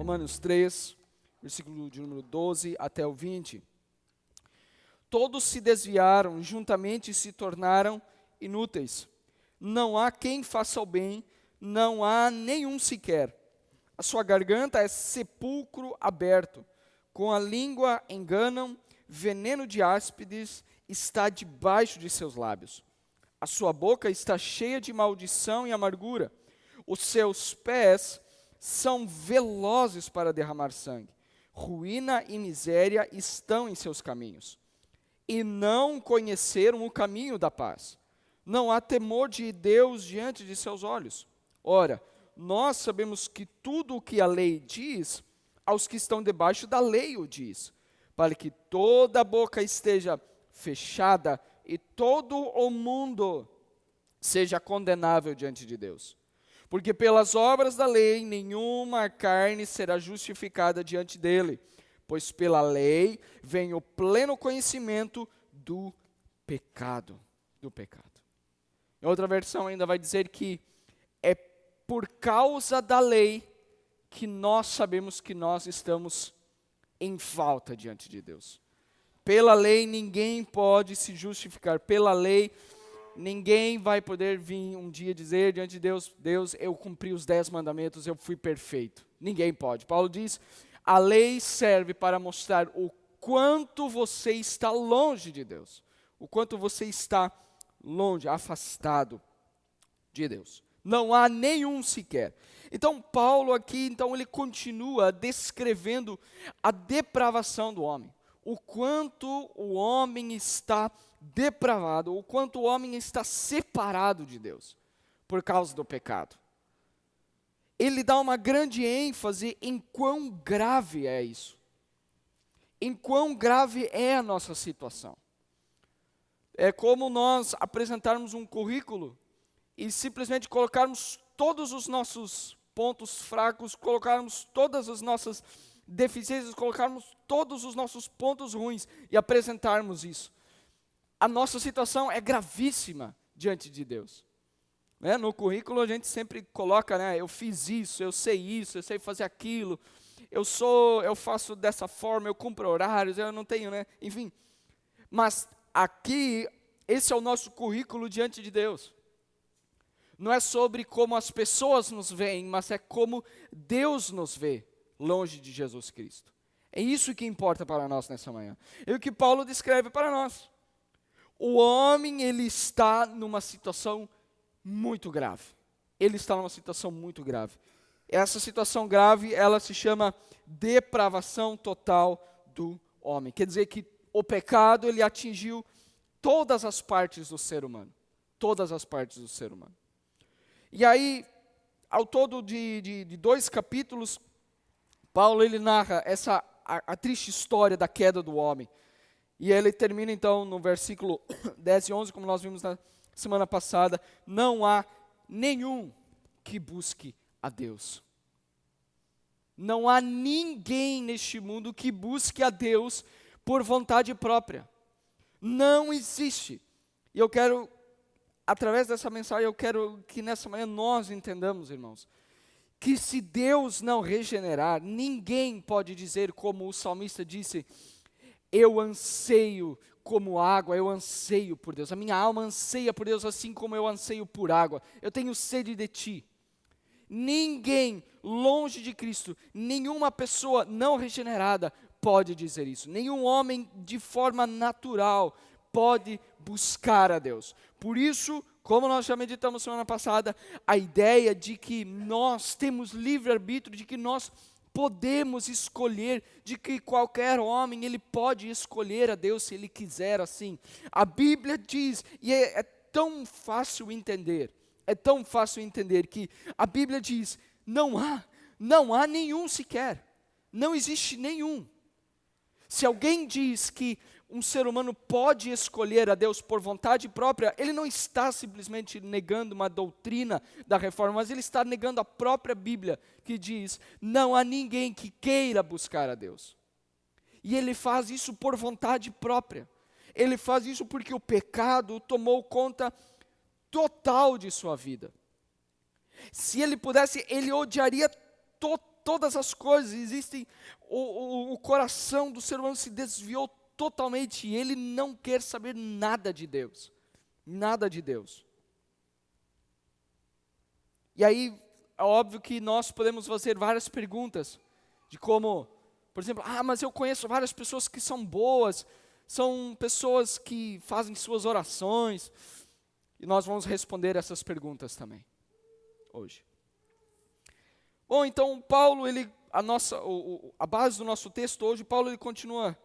Romanos 3, versículo de número 12 até o 20. Todos se desviaram, juntamente se tornaram inúteis. Não há quem faça o bem, não há nenhum sequer. A sua garganta é sepulcro aberto. Com a língua enganam, veneno de áspides está debaixo de seus lábios. A sua boca está cheia de maldição e amargura. Os seus pés são velozes para derramar sangue. Ruína e miséria estão em seus caminhos. E não conheceram o caminho da paz. Não há temor de Deus diante de seus olhos. Ora, nós sabemos que tudo o que a lei diz, aos que estão debaixo da lei o diz, para que toda a boca esteja fechada e todo o mundo seja condenável diante de Deus. Porque pelas obras da lei nenhuma carne será justificada diante dele, pois pela lei vem o pleno conhecimento do pecado. Em outra versão ainda vai dizer que é por causa da lei que nós sabemos que nós estamos em falta diante de Deus. Pela lei ninguém pode se justificar. Pela lei ninguém vai poder vir um dia dizer diante de Deus: Deus, eu cumpri os 10 mandamentos, eu fui perfeito. Ninguém pode. Paulo diz: a lei serve para mostrar o quanto você está longe de Deus. O quanto você está longe, afastado de Deus. Não há nenhum sequer. Então Paulo aqui, ele continua descrevendo a depravação do homem. O quanto o homem está depravado, o quanto o homem está separado de Deus por causa do pecado. Ele dá uma grande ênfase em quão grave é isso. Em quão grave é a nossa situação. É como nós apresentarmos um currículo e simplesmente colocarmos todos os nossos pontos fracos, colocarmos todas as nossas deficiências, colocarmos todos os nossos pontos ruins e apresentarmos isso. A nossa situação é gravíssima diante de Deus. No currículo a gente sempre coloca, eu fiz isso, eu sei fazer aquilo, eu faço dessa forma, eu cumpro horários, eu não tenho, enfim. Mas aqui, esse é o nosso currículo diante de Deus. Não é sobre como as pessoas nos veem, mas é como Deus nos vê longe de Jesus Cristo. É isso que importa para nós nessa manhã. É o que Paulo descreve para nós. O homem, ele está numa situação muito grave. Ele está numa situação muito grave. Essa situação grave, ela se chama depravação total do homem. Quer dizer que o pecado, ele atingiu todas as partes do ser humano. Todas as partes do ser humano. E aí, ao todo de 2 capítulos, Paulo, ele narra a triste história da queda do homem. E ele termina então no versículo 10 e 11, como nós vimos na semana passada: não há nenhum que busque a Deus. Não há ninguém neste mundo que busque a Deus por vontade própria. Não existe. E eu quero, através dessa mensagem, eu quero que nessa manhã nós entendamos, irmãos, que se Deus não regenerar, ninguém pode dizer como o salmista disse: eu anseio como água, eu anseio por Deus. A minha alma anseia por Deus assim como eu anseio por água. Eu tenho sede de ti. Ninguém longe de Cristo, nenhuma pessoa não regenerada pode dizer isso. Nenhum homem de forma natural pode buscar a Deus. Por isso, como nós já meditamos semana passada, a ideia de que nós temos livre-arbítrio, de que nós podemos escolher, de que qualquer homem, ele pode escolher a Deus se ele quiser assim. A Bíblia diz, e é tão fácil entender, que a Bíblia diz: não há nenhum sequer, não existe nenhum. Se alguém diz que um ser humano pode escolher a Deus por vontade própria, ele não está simplesmente negando uma doutrina da reforma, mas ele está negando a própria Bíblia, que diz: não há ninguém que queira buscar a Deus. E ele faz isso por vontade própria. Ele faz isso porque o pecado tomou conta total de sua vida. Se ele pudesse, ele odiaria todas as coisas, existem, o coração do ser humano se desviou totalmente e ele não quer saber nada de Deus. Nada de Deus. E aí, é óbvio que nós podemos fazer várias perguntas de como, por exemplo, mas eu conheço várias pessoas que são boas, são pessoas que fazem suas orações, e nós vamos responder essas perguntas também, hoje. Bom, então Paulo, a base do nosso texto hoje, Paulo ele continua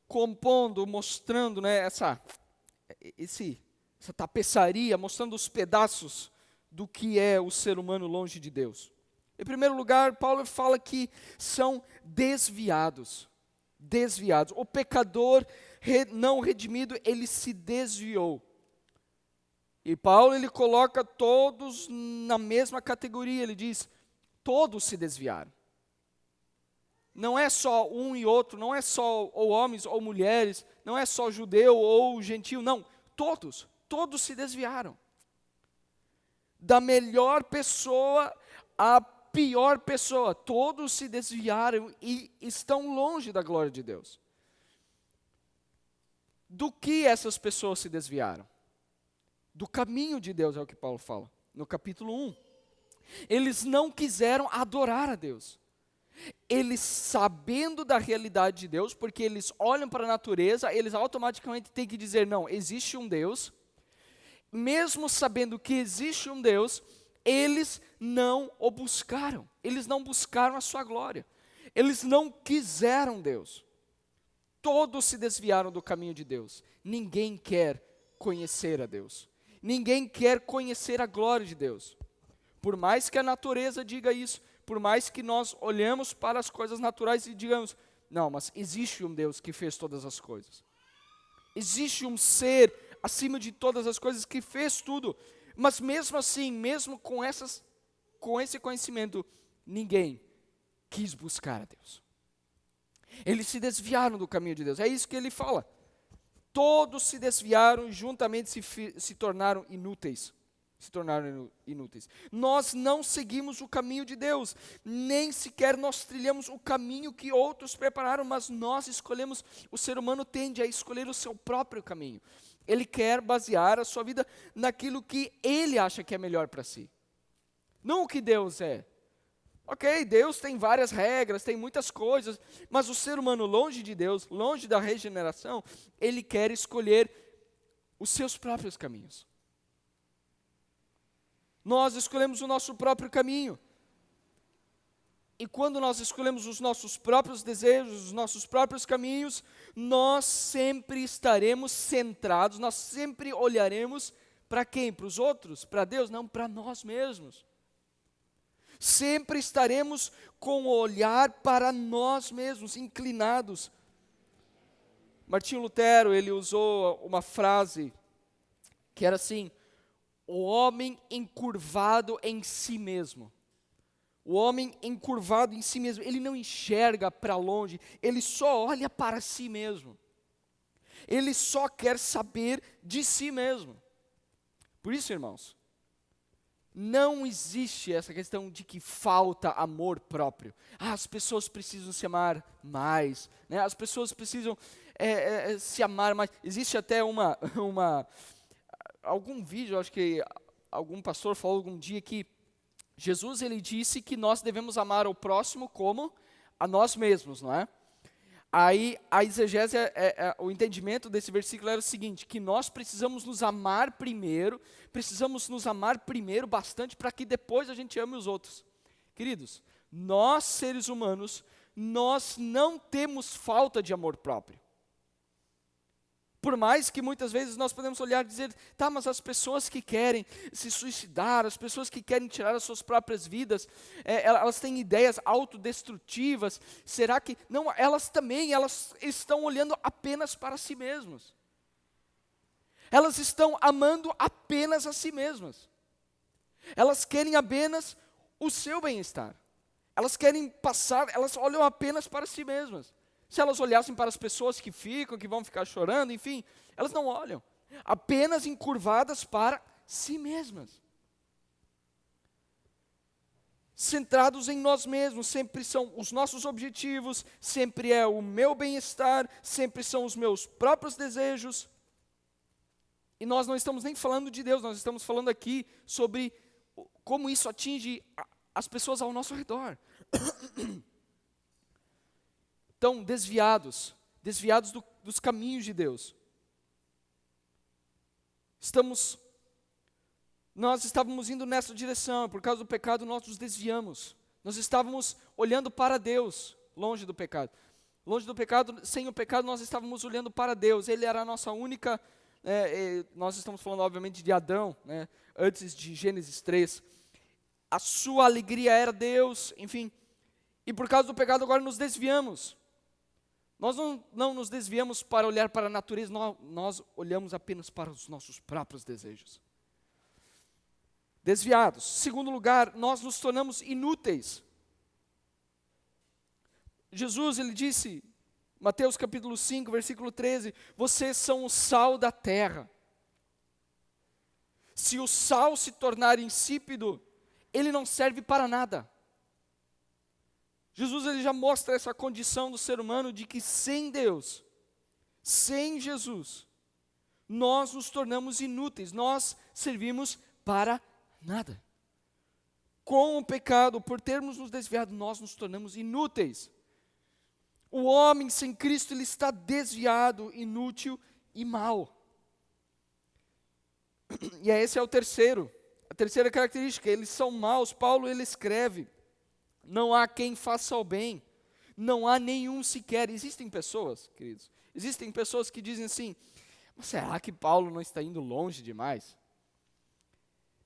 compondo, mostrando, né, essa tapeçaria, mostrando os pedaços do que é o ser humano longe de Deus. Em primeiro lugar, Paulo fala que são desviados. Desviados. O pecador não redimido, ele se desviou. E Paulo, ele coloca todos na mesma categoria, ele diz, todos se desviaram. Não é só um e outro, não é só ou homens ou mulheres, não é só judeu ou gentil, não, todos se desviaram. Da melhor pessoa à pior pessoa, todos se desviaram e estão longe da glória de Deus. Do que essas pessoas se desviaram? Do caminho de Deus, é o que Paulo fala, no capítulo 1. Eles não quiseram adorar a Deus. Eles, sabendo da realidade de Deus, porque eles olham para a natureza, eles automaticamente têm que dizer, não, existe um Deus. Mesmo sabendo que existe um Deus, eles não o buscaram. Eles não buscaram a sua glória. Eles não quiseram Deus. Todos se desviaram do caminho de Deus. Ninguém quer conhecer a Deus. Ninguém quer conhecer a glória de Deus. Por mais que a natureza diga isso, por mais que nós olhamos para as coisas naturais e digamos, não, mas existe um Deus que fez todas as coisas. Existe um ser acima de todas as coisas que fez tudo. Mas mesmo assim, mesmo com esse conhecimento, ninguém quis buscar a Deus. Eles se desviaram do caminho de Deus. É isso que ele fala. Todos se desviaram e juntamente se tornaram inúteis. Nós não seguimos o caminho de Deus, nem sequer nós trilhamos o caminho que outros prepararam, mas nós escolhemos, o ser humano tende a escolher o seu próprio caminho. Ele quer basear a sua vida naquilo que ele acha que é melhor para si. Não o que Deus é. Ok, Deus tem várias regras, tem muitas coisas, mas o ser humano longe de Deus, longe da regeneração, ele quer escolher os seus próprios caminhos. Nós escolhemos o nosso próprio caminho. E quando nós escolhemos os nossos próprios desejos, os nossos próprios caminhos, nós sempre estaremos centrados, nós sempre olharemos para quem? Para os outros? Para Deus? Não, para nós mesmos. Sempre estaremos com o olhar para nós mesmos, inclinados. Martinho Lutero, ele usou uma frase que era assim: o homem encurvado em si mesmo. O homem encurvado em si mesmo, ele não enxerga para longe, ele só olha para si mesmo. Ele só quer saber de si mesmo. Por isso, irmãos, não existe essa questão de que falta amor próprio. As pessoas precisam se amar mais, né? As pessoas precisam se amar mais. Existe até algum vídeo, acho que algum pastor falou algum dia que Jesus ele disse que nós devemos amar o próximo como a nós mesmos, não é? Aí a exegese, o entendimento desse versículo era o seguinte, que nós precisamos nos amar primeiro bastante para que depois a gente ame os outros. Queridos, nós seres humanos, nós não temos falta de amor próprio. Por mais que muitas vezes nós podemos olhar e dizer, tá, mas as pessoas que querem se suicidar, as pessoas que querem tirar as suas próprias vidas, elas têm ideias autodestrutivas, será que... Não, elas estão olhando apenas para si mesmas. Elas estão amando apenas a si mesmas. Elas querem apenas o seu bem-estar. Elas olham apenas para si mesmas. Se elas olhassem para as pessoas que vão ficar chorando, enfim, elas não olham. Apenas encurvadas para si mesmas. centrados em nós mesmos, sempre são os nossos objetivos, sempre é o meu bem-estar, sempre são os meus próprios desejos. E nós não estamos nem falando de Deus, nós estamos falando aqui sobre como isso atinge as pessoas ao nosso redor. Então, desviados dos caminhos de Deus. Nós estávamos indo nessa direção, por causa do pecado nós nos desviamos. Nós estávamos olhando para Deus, longe do pecado. Longe do pecado, sem o pecado nós estávamos olhando para Deus. Ele era a nossa única, nós estamos falando obviamente de Adão, né, antes de Gênesis 3. A sua alegria era Deus, enfim. E por causa do pecado agora nos desviamos. Nós não nos desviamos para olhar para a natureza, nós olhamos apenas para os nossos próprios desejos. Desviados. Segundo lugar, nós nos tornamos inúteis. Jesus, ele disse, Mateus capítulo 5, versículo 13, vocês são o sal da terra. Se o sal se tornar insípido, ele não serve para nada. Jesus, ele já mostra essa condição do ser humano de que sem Deus, sem Jesus, nós nos tornamos inúteis, nós servimos para nada. Com o pecado, por termos nos desviado, nós nos tornamos inúteis. O homem sem Cristo, ele está desviado, inútil e mau. E esse é a terceira característica, eles são maus. Paulo, ele escreve, não há quem faça o bem, não há nenhum sequer. Existem pessoas, queridos, existem pessoas que dizem assim, mas será que Paulo não está indo longe demais?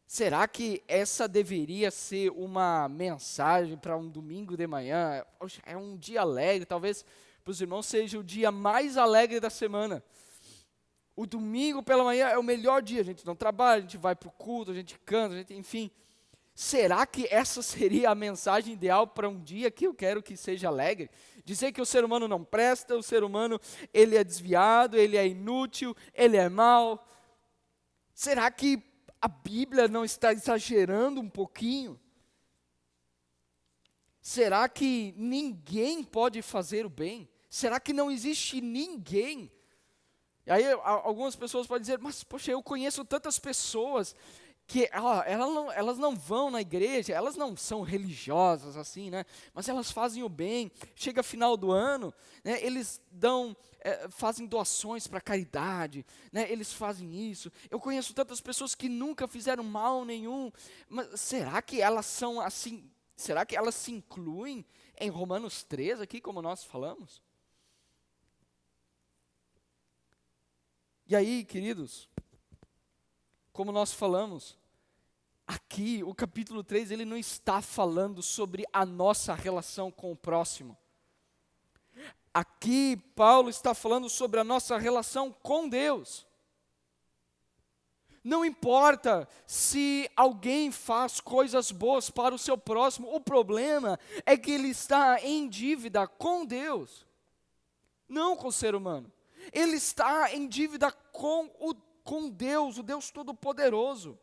Será que essa deveria ser uma mensagem para um domingo de manhã? É um dia alegre, talvez para os irmãos seja o dia mais alegre da semana. O domingo pela manhã é o melhor dia, a gente não trabalha, a gente vai para o culto, a gente canta, enfim. Será que essa seria a mensagem ideal para um dia que eu quero que seja alegre? Dizer que o ser humano não presta, o ser humano ele é desviado, ele é inútil, ele é mau. Será que a Bíblia não está exagerando um pouquinho? Será que ninguém pode fazer o bem? Será que não existe ninguém? E aí algumas pessoas podem dizer, mas poxa, eu conheço tantas pessoas que elas não vão na igreja, elas não são religiosas assim, né? Mas elas fazem o bem. Chega final do ano, né, eles fazem doações para caridade, né? Eles fazem isso. Eu conheço tantas pessoas que nunca fizeram mal nenhum. Mas será que elas são assim? Será que elas se incluem em Romanos 3 aqui, como nós falamos? E aí, queridos, como nós falamos, aqui o capítulo 3, ele não está falando sobre a nossa relação com o próximo. Aqui Paulo está falando sobre a nossa relação com Deus. Não importa se alguém faz coisas boas para o seu próximo, o problema é que ele está em dívida com Deus, não com o ser humano. Ele está em dívida com Deus, o Deus Todo-Poderoso.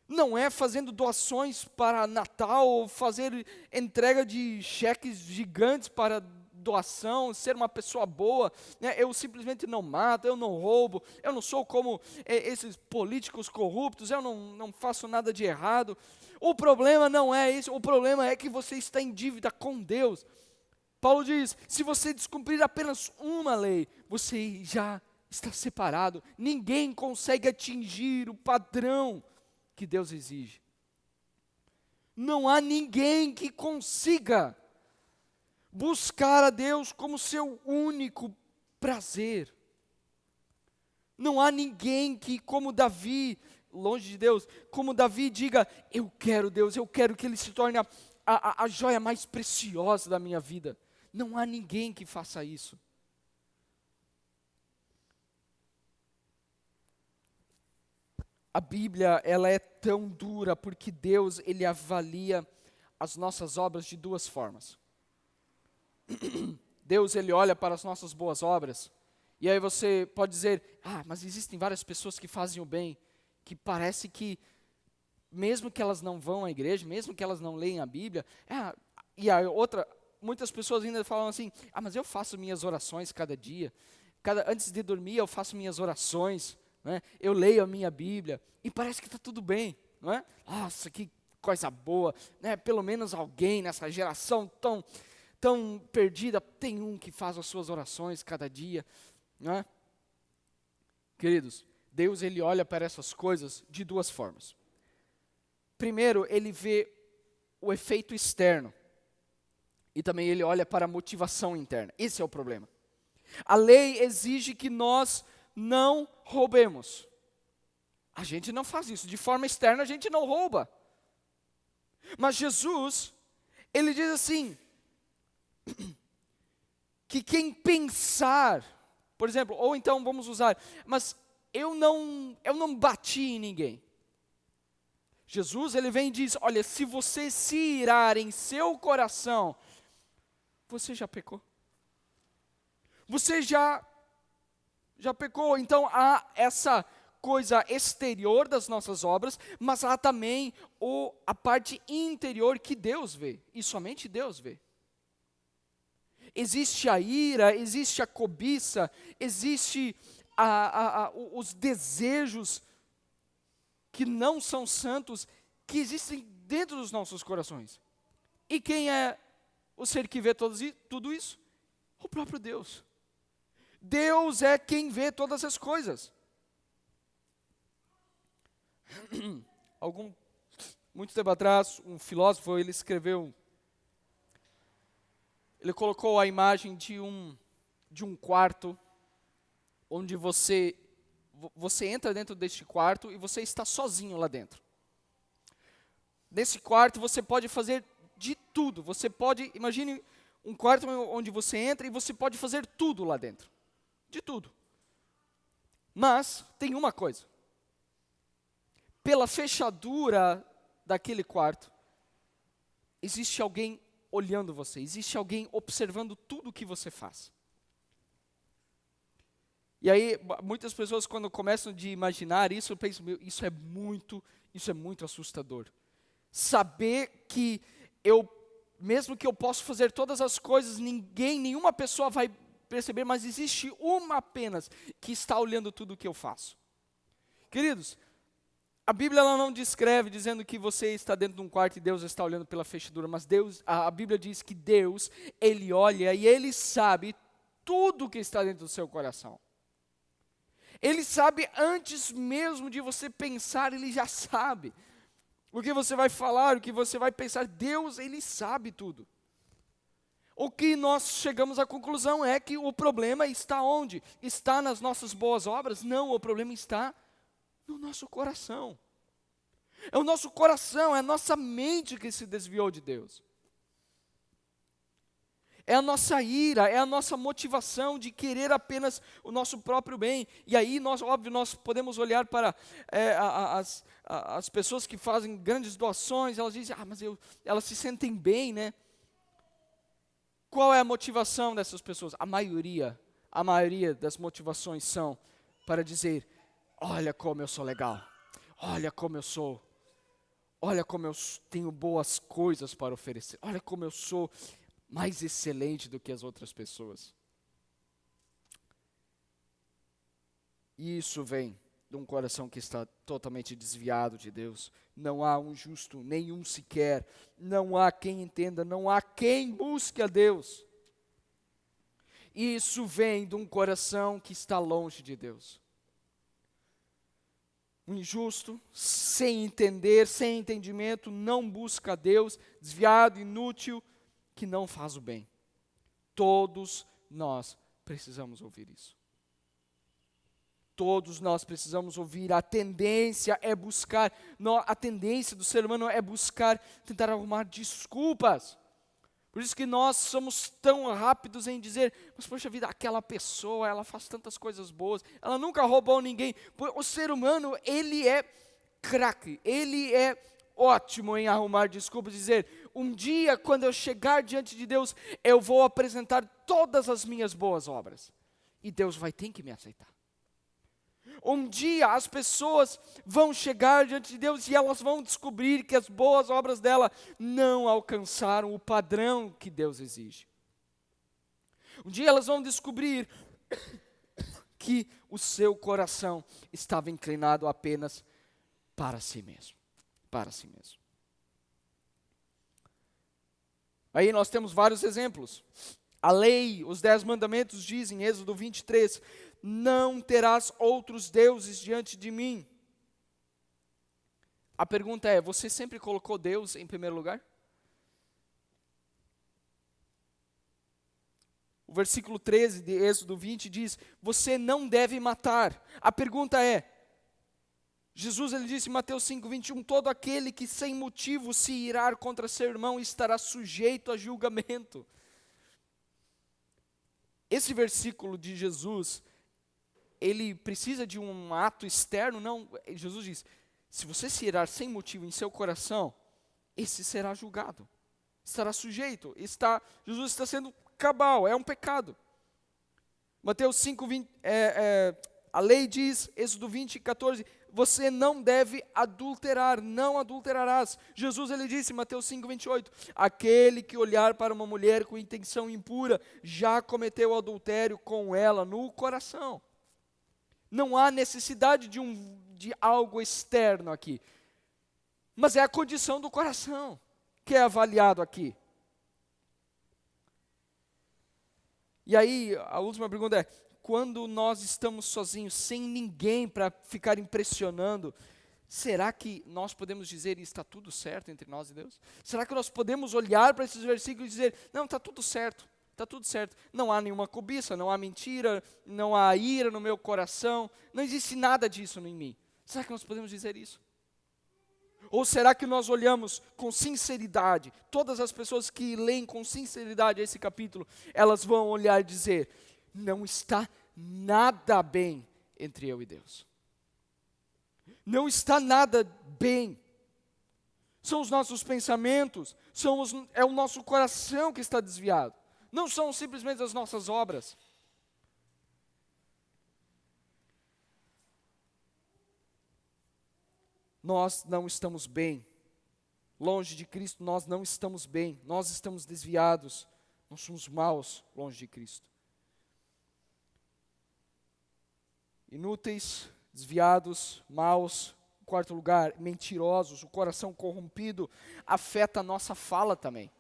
Não é fazendo doações para Natal, ou fazer entrega de cheques gigantes para doação, ser uma pessoa boa, né? Eu simplesmente não mato, eu não roubo, eu não sou como esses políticos corruptos, eu não faço nada de errado. O problema não é esse, o problema é que você está em dívida com Deus. Paulo diz, se você descumprir apenas uma lei, você já está separado. Ninguém consegue atingir o padrão que Deus exige. Não há ninguém que consiga buscar a Deus como seu único prazer. Não há ninguém que, como Davi, longe de Deus, como Davi diga, eu quero Deus, eu quero que Ele se torne a joia mais preciosa da minha vida. Não há ninguém que faça isso. A Bíblia, ela é tão dura porque Deus, Ele avalia as nossas obras de duas formas. Deus, Ele olha para as nossas boas obras, e aí você pode dizer, mas existem várias pessoas que fazem o bem, que parece que mesmo que elas não vão à igreja, mesmo que elas não leem a Bíblia, e a outra, muitas pessoas ainda falam assim, mas eu faço minhas orações cada dia, antes de dormir eu faço minhas orações, né? Eu leio a minha Bíblia, e parece que está tudo bem, não é? Nossa, que coisa boa, né? Pelo menos alguém nessa geração tão perdida, tem um que faz as suas orações cada dia, não é? Queridos, Deus ele olha para essas coisas de duas formas. Primeiro, ele vê o efeito externo. E também ele olha para a motivação interna. Esse é o problema. A lei exige que nós não roubemos. A gente não faz isso. De forma externa, a gente não rouba. Mas Jesus, ele diz assim, que quem pensar, por exemplo, ou então vamos usar, mas eu não bati em ninguém. Jesus, ele vem e diz, olha, se você se irar em seu coração, você já pecou. Você já pecou. Então há essa coisa exterior das nossas obras, mas há também a parte interior que Deus vê, e somente Deus vê. Existe a ira, existe a cobiça, existe os desejos que não são santos, que existem dentro dos nossos corações. E quem é o ser que vê tudo isso? O próprio Deus. Deus é quem vê todas as coisas. Muito tempo atrás, um filósofo, ele colocou a imagem de um quarto, onde você entra dentro deste quarto e você está sozinho lá dentro. Nesse quarto você pode fazer de tudo. Imagine um quarto onde você entra e você pode fazer tudo lá dentro. De tudo. Mas tem uma coisa. Pela fechadura daquele quarto, existe alguém olhando você, existe alguém observando tudo o que você faz. E aí, muitas pessoas quando começam a imaginar isso, pensam, isso é muito assustador. Saber que mesmo que eu possa fazer todas as coisas, nenhuma pessoa vai perceber, mas existe uma apenas que está olhando tudo o que eu faço. Queridos, a Bíblia ela não descreve dizendo que você está dentro de um quarto e Deus está olhando pela fechadura, mas a Bíblia diz que Deus, Ele olha e Ele sabe tudo o que está dentro do seu coração. Ele sabe antes mesmo de você pensar, Ele já sabe. O que você vai falar, o que você vai pensar, Deus, Ele sabe tudo. O que nós chegamos à conclusão é que o problema está onde? Está nas nossas boas obras? Não, o problema está no nosso coração. É o nosso coração, é a nossa mente que se desviou de Deus. É a nossa ira, é a nossa motivação de querer apenas o nosso próprio bem. E aí, nós podemos olhar para as pessoas que fazem grandes doações, elas dizem, mas elas se sentem bem, né? Qual é a motivação dessas pessoas? A maioria das motivações são para dizer, olha como eu sou legal, olha como eu tenho boas coisas para oferecer, olha como eu sou mais excelente do que as outras pessoas. E isso vem de um coração que está totalmente desviado de Deus. Não há um justo, nenhum sequer. Não há quem entenda, não há quem busque a Deus. Isso vem de um coração que está longe de Deus. Um injusto, sem entender, sem entendimento, não busca a Deus, desviado, inútil, que não faz o bem. Todos nós precisamos ouvir isso. Todos nós precisamos ouvir. A tendência é buscar, a tendência do ser humano é buscar, tentar arrumar desculpas. Por isso que nós somos tão rápidos em dizer, mas poxa vida, aquela pessoa, ela faz tantas coisas boas, ela nunca roubou ninguém. O ser humano, ele é craque, ele é ótimo em arrumar desculpas, dizer, um dia quando eu chegar diante de Deus, eu vou apresentar todas as minhas boas obras. E Deus vai ter que me aceitar. Um dia as pessoas vão chegar diante de Deus e elas vão descobrir que as boas obras dela não alcançaram o padrão que Deus exige. Um dia elas vão descobrir que o seu coração estava inclinado apenas para si mesmo. Para si mesmo. Aí nós temos vários exemplos. A lei, os 10 mandamentos dizem, Êxodo 23, não terás outros deuses diante de mim. A pergunta é, você sempre colocou Deus em primeiro lugar? O versículo 13 de Êxodo 20 diz, você não deve matar. A pergunta é, Jesus ele disse em Mateus 5:21, todo aquele que sem motivo se irar contra seu irmão estará sujeito a julgamento. Esse versículo de Jesus, ele precisa de um ato externo? Não, Jesus diz, se você se irar sem motivo em seu coração, esse será julgado, estará sujeito, Jesus está sendo cabal, é um pecado. Mateus 5:20, a lei diz, Êxodo 20:14, você não deve adulterar, não adulterarás. Jesus ele disse em Mateus 5:28, aquele que olhar para uma mulher com intenção impura, já cometeu adultério com ela no coração. Não há necessidade de algo externo aqui, mas é a condição do coração que é avaliado aqui. E aí, a última pergunta é, quando nós estamos sozinhos, sem ninguém para ficar impressionando, será que nós podemos dizer, está tudo certo entre nós e Deus? Será que nós podemos olhar para esses versículos e dizer, não, está tudo certo, não há nenhuma cobiça, não há mentira, não há ira no meu coração, não existe nada disso em mim. Será que nós podemos dizer isso? Ou será que nós olhamos com sinceridade, todas as pessoas que leem com sinceridade esse capítulo, elas vão olhar e dizer, não está nada bem entre eu e Deus. Não está nada bem. São os nossos pensamentos, é o nosso coração que está desviado. Não são simplesmente as nossas obras. Nós não estamos bem. Longe de Cristo, nós não estamos bem. Nós estamos desviados. Nós somos maus longe de Cristo. Inúteis, desviados, maus. Em quarto lugar, mentirosos. O coração corrompido afeta a nossa fala também.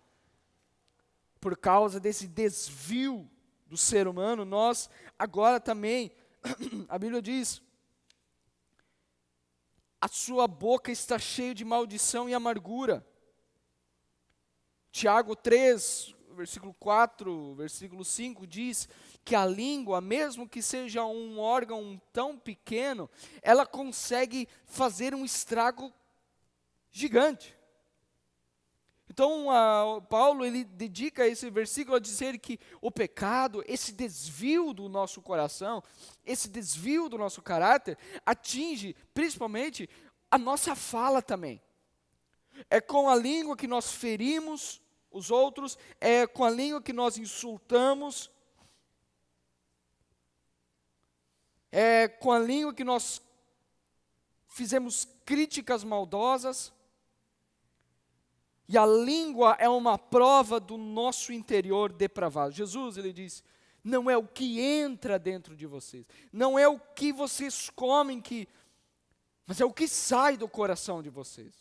Por causa desse desvio do ser humano, nós agora também, a Bíblia diz, a sua boca está cheia de maldição e amargura. Tiago 3, versículo 4, versículo 5 diz que a língua, mesmo que seja um órgão tão pequeno, ela consegue fazer um estrago gigante. Então, Paulo ele dedica esse versículo a dizer que o pecado, esse desvio do nosso coração, esse desvio do nosso caráter, atinge principalmente a nossa fala também. É com a língua que nós ferimos os outros, é com a língua que nós insultamos, é com a língua que nós fizemos críticas maldosas. E a língua é uma prova do nosso interior depravado. Jesus, ele diz, não é o que entra dentro de vocês, não é o que vocês comem, mas é o que sai do coração de vocês.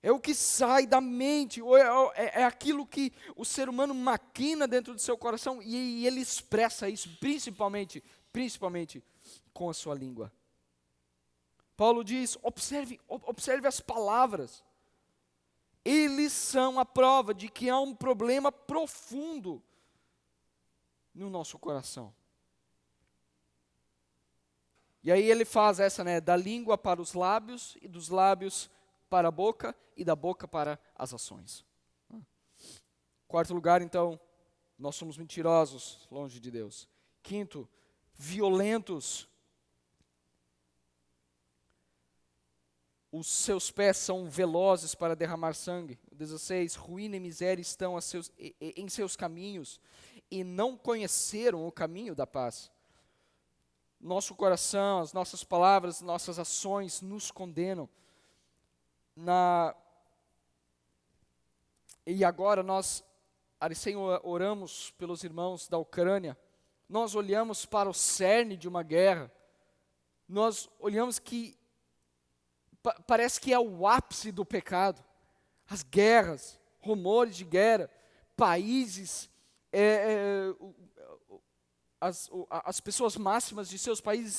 É o que sai da mente, ou é aquilo que o ser humano maquina dentro do seu coração e ele expressa isso, principalmente com a sua língua. Paulo diz, observe as palavras. Eles são a prova de que há um problema profundo no nosso coração. E aí ele faz essa, da língua para os lábios, e dos lábios para a boca, e da boca para as ações. Quarto lugar, então, nós somos mentirosos, longe de Deus. Quinto, violentos. Os seus pés são velozes para derramar sangue. 16, ruína e miséria estão em seus caminhos, e não conheceram o caminho da paz. Nosso coração, as nossas palavras, nossas ações nos condenam. E agora nós, Senhor, oramos pelos irmãos da Ucrânia. Nós olhamos para o cerne de uma guerra. Nós olhamos que parece que é o ápice do pecado. As guerras, rumores de guerra, países, as pessoas máximas de seus países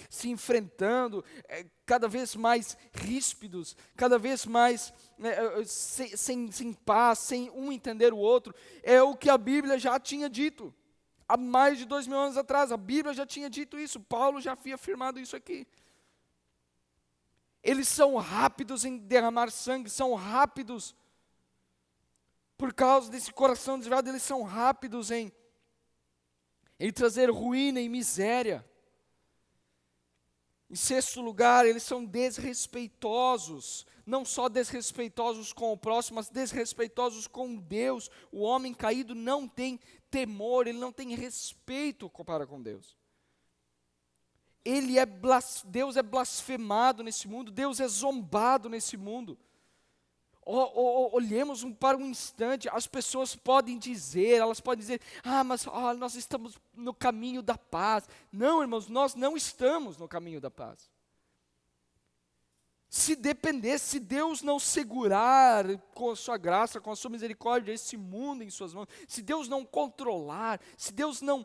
se enfrentando, cada vez mais ríspidos, cada vez mais sem paz, sem um entender o outro. É o que a Bíblia já tinha dito. Há mais de 2000 anos atrás, a Bíblia já tinha dito isso. Paulo já havia afirmado isso aqui. Eles são rápidos em derramar sangue, são rápidos, por causa desse coração desviado, eles são rápidos em trazer ruína e miséria. Em sexto lugar, eles são desrespeitosos, não só desrespeitosos com o próximo, mas desrespeitosos com Deus. O homem caído não tem temor, ele não tem respeito para com Deus. Deus é blasfemado nesse mundo, Deus é zombado nesse mundo. Olhemos para um instante, as pessoas podem dizer, mas nós estamos no caminho da paz. Não, irmãos, nós não estamos no caminho da paz. Se depender, se Deus não segurar com a sua graça, com a sua misericórdia, esse mundo em suas mãos, se Deus não controlar, se Deus não,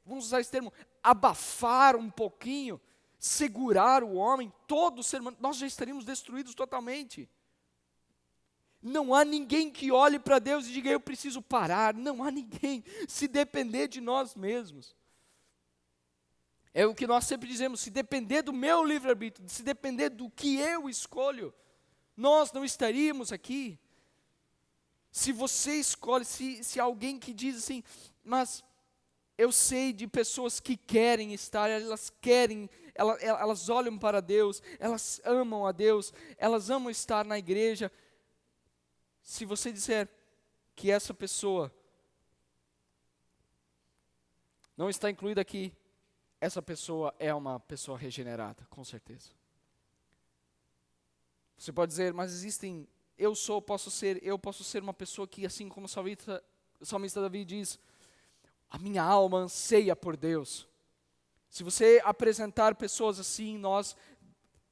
vamos usar esse termo, abafar um pouquinho, segurar o homem, todo ser humano, nós já estaríamos destruídos totalmente. Não há ninguém que olhe para Deus e diga, eu preciso parar. Não há ninguém, se depender de nós mesmos. É o que nós sempre dizemos, se depender do meu livre-arbítrio, se depender do que eu escolho, nós não estaríamos aqui. Se você escolhe, se alguém que diz assim, mas eu sei de pessoas que querem estar, elas olham para Deus, elas amam a Deus, elas amam estar na igreja. Se você disser que essa pessoa não está incluída aqui, essa pessoa é uma pessoa regenerada, com certeza. Você pode dizer, mas existem, eu posso ser uma pessoa que, assim como o salmista Davi diz, a minha alma anseia por Deus. Se você apresentar pessoas assim, nós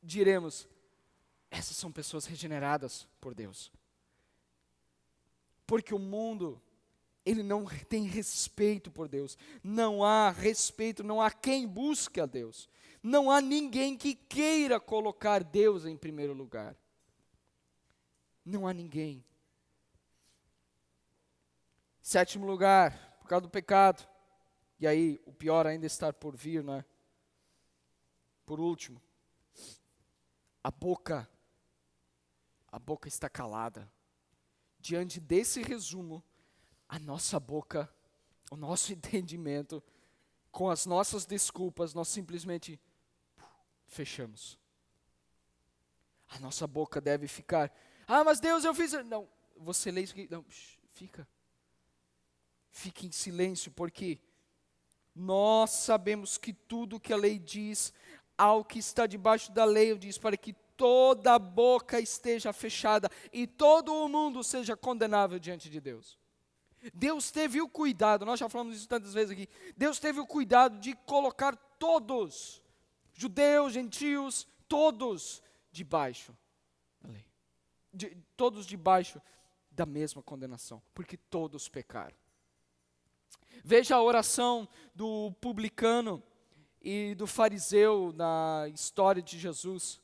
diremos, essas são pessoas regeneradas por Deus. Porque o mundo, ele não tem respeito por Deus. Não há respeito, não há quem busque a Deus. Não há ninguém que queira colocar Deus em primeiro lugar. Não há ninguém. Sétimo lugar, por causa do pecado. E aí, o pior ainda está por vir, né? Por último, a boca está calada. Diante desse resumo, a nossa boca, o nosso entendimento, com as nossas desculpas, nós simplesmente fechamos. A nossa boca deve ficar, mas Deus, eu fiz... Não, você lê isso aqui, não, fica. Fique em silêncio, porque nós sabemos que tudo que a lei diz, ao que está debaixo da lei, diz para que toda a boca esteja fechada e todo o mundo seja condenável diante de Deus. Deus teve o cuidado, nós já falamos isso tantas vezes aqui, Deus teve o cuidado de colocar todos, judeus, gentios, todos debaixo da lei. Todos debaixo da mesma condenação, porque todos pecaram. Veja a oração do publicano e do fariseu na história de Jesus.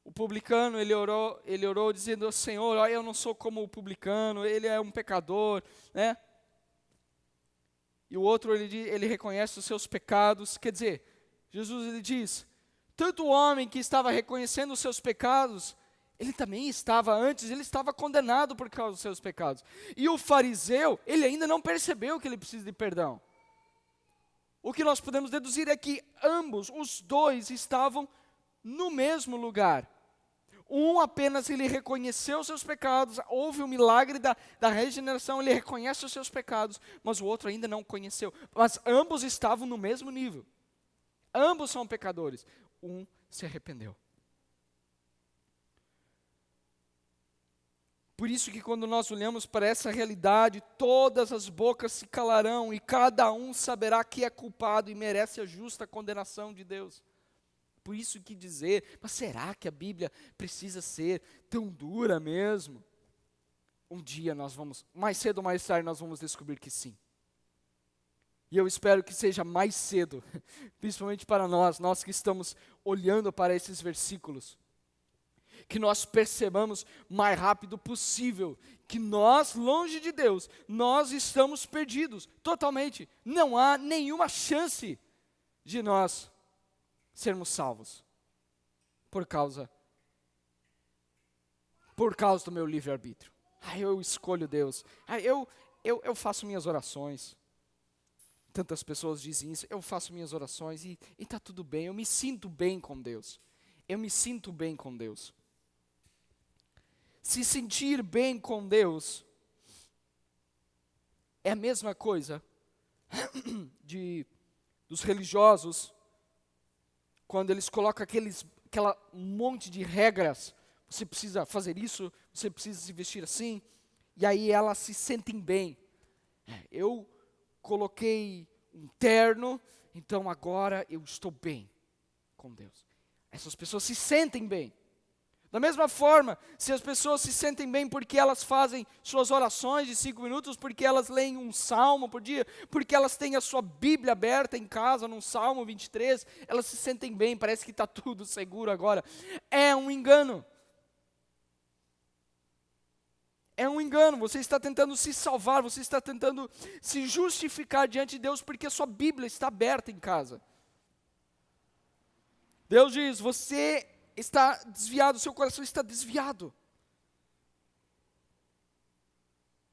O publicano, ele orou dizendo, Senhor, eu não sou como o publicano, ele é um pecador, né? E o outro, ele reconhece os seus pecados. Quer dizer, Jesus, ele diz, tanto o homem que estava reconhecendo os seus pecados, ele também ele estava condenado por causa dos seus pecados. E o fariseu, ele ainda não percebeu que ele precisa de perdão. O que nós podemos deduzir é que ambos, os dois, estavam no mesmo lugar. Um apenas ele reconheceu os seus pecados, houve o milagre da regeneração, ele reconhece os seus pecados, mas o outro ainda não conheceu. Mas ambos estavam no mesmo nível. Ambos são pecadores. Um se arrependeu. Por isso que quando nós olhamos para essa realidade, todas as bocas se calarão e cada um saberá que é culpado e merece a justa condenação de Deus. Por isso que dizer, mas será que a Bíblia precisa ser tão dura mesmo? Um dia nós vamos, mais cedo ou mais tarde, nós vamos descobrir que sim. E eu espero que seja mais cedo, principalmente para nós que estamos olhando para esses versículos, que nós percebamos mais rápido possível que nós, longe de Deus, nós estamos perdidos, totalmente. Não há nenhuma chance de nós sermos salvos por causa do meu livre-arbítrio. Eu escolho Deus. Eu faço minhas orações. Tantas pessoas dizem isso. Eu faço minhas orações e está tudo bem. Eu me sinto bem com Deus. Eu me sinto bem com Deus. Se sentir bem com Deus é a mesma coisa dos religiosos quando eles colocam aquela monte de regras. Você precisa fazer isso, você precisa se vestir assim, e aí elas se sentem bem. Eu coloquei um terno, então agora eu estou bem com Deus. Essas pessoas se sentem bem. Da mesma forma, se as pessoas se sentem bem porque elas fazem suas orações de 5 minutos, porque elas leem um salmo por dia, porque elas têm a sua Bíblia aberta em casa, no Salmo 23, elas se sentem bem, parece que está tudo seguro agora. É um engano. É um engano, você está tentando se salvar, você está tentando se justificar diante de Deus porque a sua Bíblia está aberta em casa. Deus diz, você está desviado, seu coração está desviado.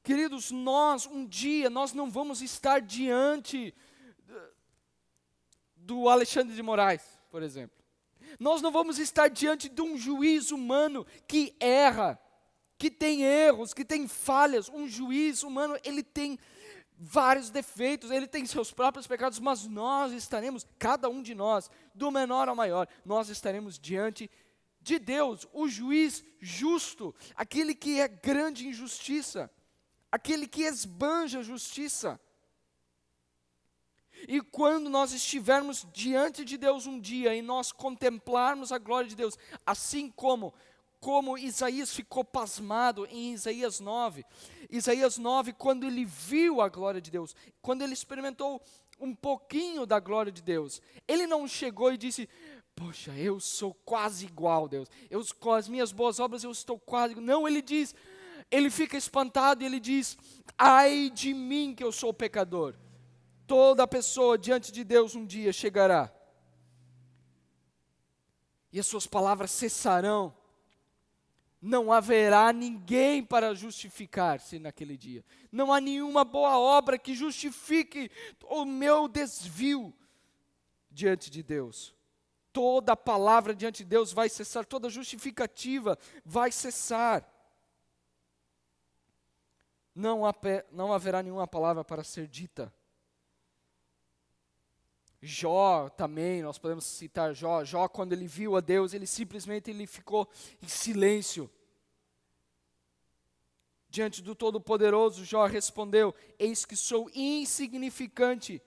Queridos, um dia, nós não vamos estar diante do Alexandre de Moraes, por exemplo. Nós não vamos estar diante de um juiz humano que erra, que tem erros, que tem falhas. Um juiz humano, ele tem vários defeitos, ele tem seus próprios pecados, mas nós estaremos, cada um de nós, do menor ao maior, nós estaremos diante de Deus, o juiz justo, aquele que é grande em justiça, aquele que esbanja a justiça. E quando nós estivermos diante de Deus um dia e nós contemplarmos a glória de Deus, assim como Isaías ficou pasmado em Isaías 9. Isaías 9, quando ele viu a glória de Deus, quando ele experimentou um pouquinho da glória de Deus, ele não chegou e disse, poxa, eu sou quase igual, Deus. Com as minhas boas obras eu estou quase igual. Não, ele fica espantado e ele diz, ai de mim que eu sou pecador. Toda pessoa diante de Deus um dia chegará. E as suas palavras cessarão. Não haverá ninguém para justificar-se naquele dia. Não há nenhuma boa obra que justifique o meu desvio diante de Deus. Toda palavra diante de Deus vai cessar, toda justificativa vai cessar. Não haverá nenhuma palavra para ser dita. Jó também, nós podemos citar Jó. Jó, quando ele viu a Deus, ele simplesmente ficou em silêncio. Diante do Todo-Poderoso, Jó respondeu, eis que sou insignificante.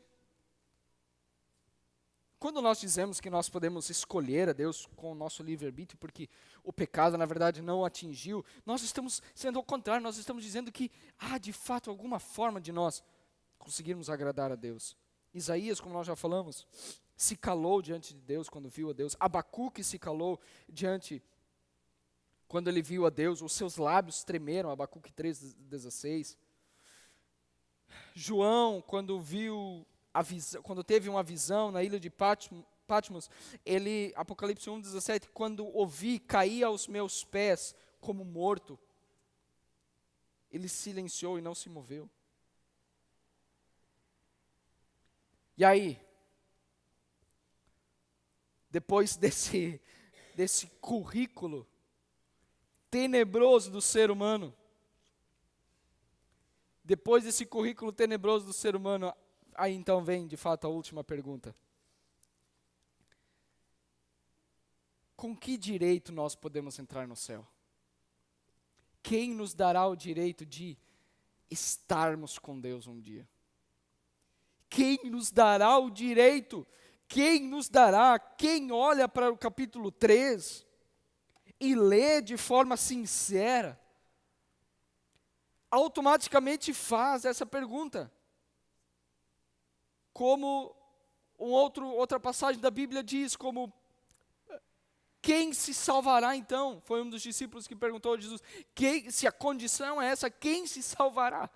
Quando nós dizemos que nós podemos escolher a Deus com o nosso livre-arbítrio, porque o pecado, na verdade, não o atingiu, nós estamos sendo ao contrário, nós estamos dizendo que há, de fato, alguma forma de nós conseguirmos agradar a Deus. Isaías, como nós já falamos, se calou diante de Deus quando viu a Deus. Abacuque se calou quando ele viu a Deus, os seus lábios tremeram, Abacuque 3,16. João, quando teve uma visão na ilha de Patmos, Apocalipse 1,17, quando ouvi, caí aos meus pés como morto. Ele silenciou e não se moveu. E aí, depois desse currículo tenebroso do ser humano. Depois desse currículo tenebroso do ser humano, aí então vem de fato a última pergunta. Com que direito nós podemos entrar no céu? Quem nos dará o direito de estarmos com Deus um dia? Quem nos dará o direito? Quem nos dará? Quem olha para o capítulo 3 e lê de forma sincera, automaticamente faz essa pergunta. Como outra passagem da Bíblia diz, como quem se salvará então? Foi um dos discípulos que perguntou a Jesus, se a condição é essa, quem se salvará?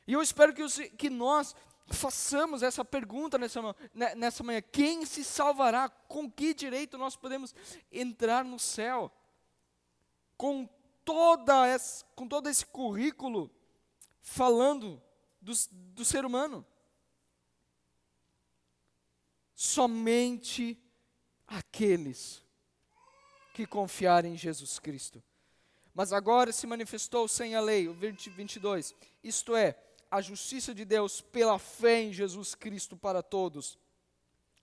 E eu espero que nós façamos essa pergunta nessa manhã, quem se salvará? Com que direito nós podemos entrar no céu? Com todo esse currículo falando do ser humano. Somente aqueles que confiarem em Jesus Cristo. Mas agora se manifestou sem a lei, o 22, isto é, a justiça de Deus pela fé em Jesus Cristo para todos,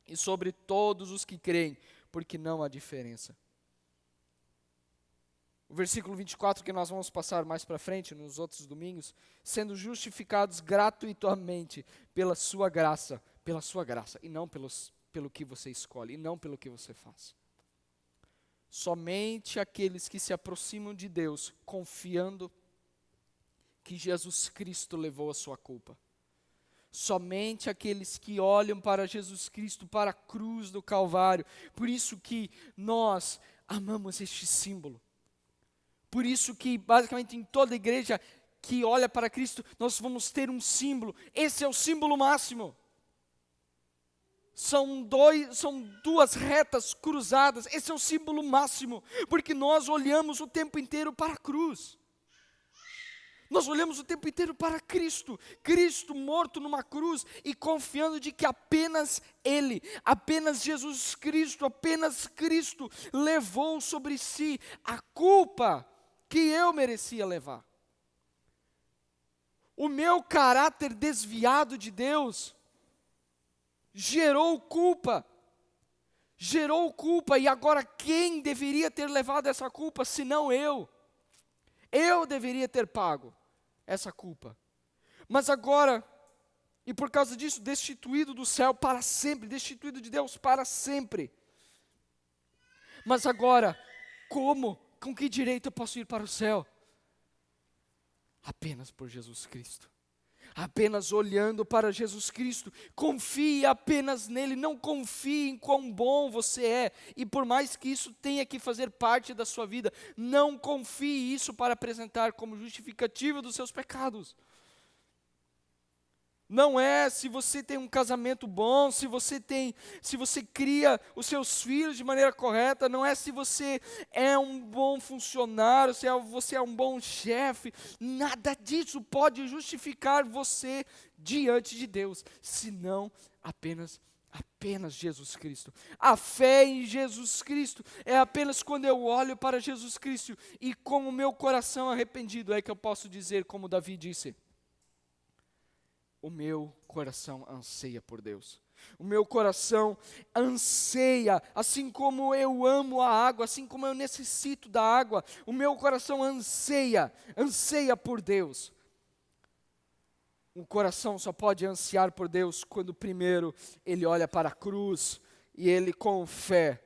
e sobre todos os que creem, porque não há diferença. O versículo 24 que nós vamos passar mais para frente, nos outros domingos, sendo justificados gratuitamente pela sua graça, e não pelo que você escolhe, e não pelo que você faz. Somente aqueles que se aproximam de Deus, confiando que Jesus Cristo levou a sua culpa. Somente aqueles que olham para Jesus Cristo, para a cruz do Calvário. Por isso que nós amamos este símbolo. Por isso que, basicamente, em toda igreja que olha para Cristo, nós vamos ter um símbolo. Esse é o símbolo máximo. São duas retas cruzadas. Esse é o símbolo máximo. Porque nós olhamos o tempo inteiro para a cruz. Nós olhamos o tempo inteiro para Cristo. Cristo morto numa cruz e confiando de que apenas Ele, apenas Jesus Cristo, apenas Cristo levou sobre si a culpa que eu merecia levar. O meu caráter desviado de Deus gerou culpa, e agora quem deveria ter levado essa culpa, senão eu? Eu deveria ter pago essa culpa, mas agora, e por causa disso, destituído do céu para sempre, destituído de Deus para sempre. Mas agora, como? Com que direito eu posso ir para o céu? Apenas por Jesus Cristo. Apenas olhando para Jesus Cristo. Confie apenas nele. Não confie em quão bom você é. E por mais que isso tenha que fazer parte da sua vida, não confie isso para apresentar como justificativa dos seus pecados. Não é se você tem um casamento bom, se você cria os seus filhos de maneira correta, não é se você é um bom funcionário, se você é um bom chefe, nada disso pode justificar você diante de Deus, senão apenas Jesus Cristo. A fé em Jesus Cristo é apenas quando eu olho para Jesus Cristo e com o meu coração arrependido é que eu posso dizer como Davi disse: o meu coração anseia por Deus. O meu coração anseia, assim como eu amo a água, assim como eu necessito da água, o meu coração anseia por Deus. O coração só pode ansiar por Deus quando primeiro ele olha para a cruz e ele com fé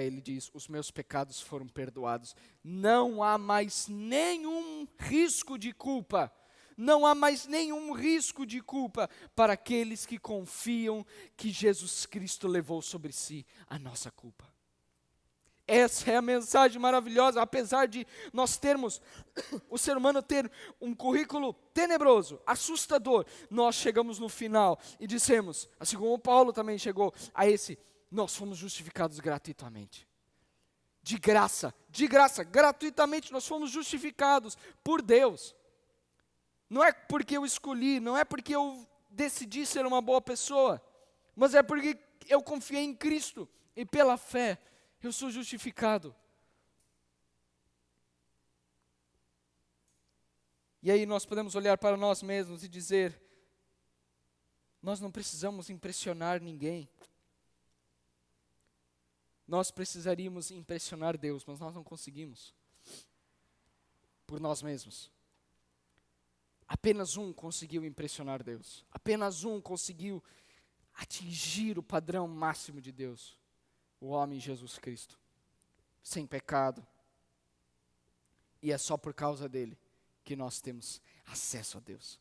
ele diz: os meus pecados foram perdoados. Não há mais nenhum risco de culpa. Não há mais nenhum risco de culpa para aqueles que confiam que Jesus Cristo levou sobre si a nossa culpa. Essa é a mensagem maravilhosa, apesar de nós termos, o ser humano ter um currículo tenebroso, assustador, nós chegamos no final e dissemos, assim como Paulo também chegou a esse: nós fomos justificados gratuitamente. De graça, gratuitamente nós fomos justificados por Deus. Não é porque eu escolhi, não é porque eu decidi ser uma boa pessoa, mas é porque eu confiei em Cristo e pela fé Eu sou justificado. E aí nós podemos olhar para nós mesmos e dizer, nós não precisamos impressionar ninguém. Nós precisaríamos impressionar Deus, mas nós não conseguimos. Por nós mesmos. Apenas um conseguiu impressionar Deus. Apenas um conseguiu atingir o padrão máximo de Deus. O homem Jesus Cristo. Sem pecado. E é só por causa dele que nós temos acesso a Deus.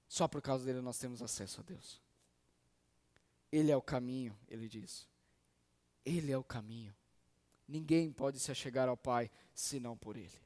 Só por causa dele nós temos acesso a Deus. Ele é o caminho, ele diz. Ele é o caminho. Ninguém pode se achegar ao Pai senão por ele.